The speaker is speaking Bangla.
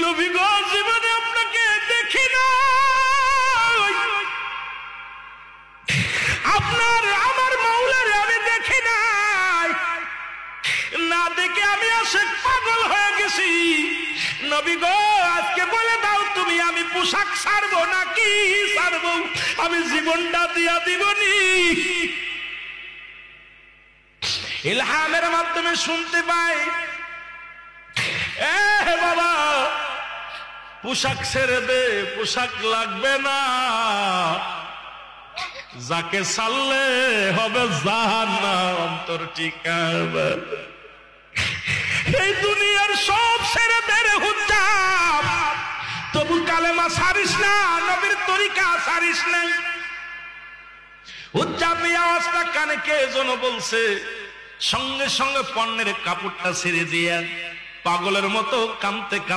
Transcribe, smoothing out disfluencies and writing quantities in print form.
নবী গো জীবনে আপনাকে দেখি না, আপনার আমার মাওলারে আমি দেখি নাই, না দেখে আমি আশিক পাগল হয়ে গেছি। নবী গো আজকে বলে দাও তুমি আমি পোশাক ছাড়বো নাকি ছাড়বো, আমি জীবনটা দিয়া দিবনি। ইলহামের মাধ্যমে শুনতে পাই, এ বাবা পোশাক ছেড়ে দে, পোশাক লাগবে না, যাকে ছাড়লে হবে জাহান্নাম তোর ঠিকানা। এই দুনিয়ার সব ছেড়ে দে রে হুজ্জাব, তবু কালেমা ছাড়িস না, নবীর তরিকা ছাড়িস না। হুজ্জাব এই আওয়াজটা কানে কে যেন বলছে, সঙ্গে সঙ্গে পণ্যের কাপড়টা ছেড়ে দিয়া পাগলের মতো কাঁদতে কাঁদতে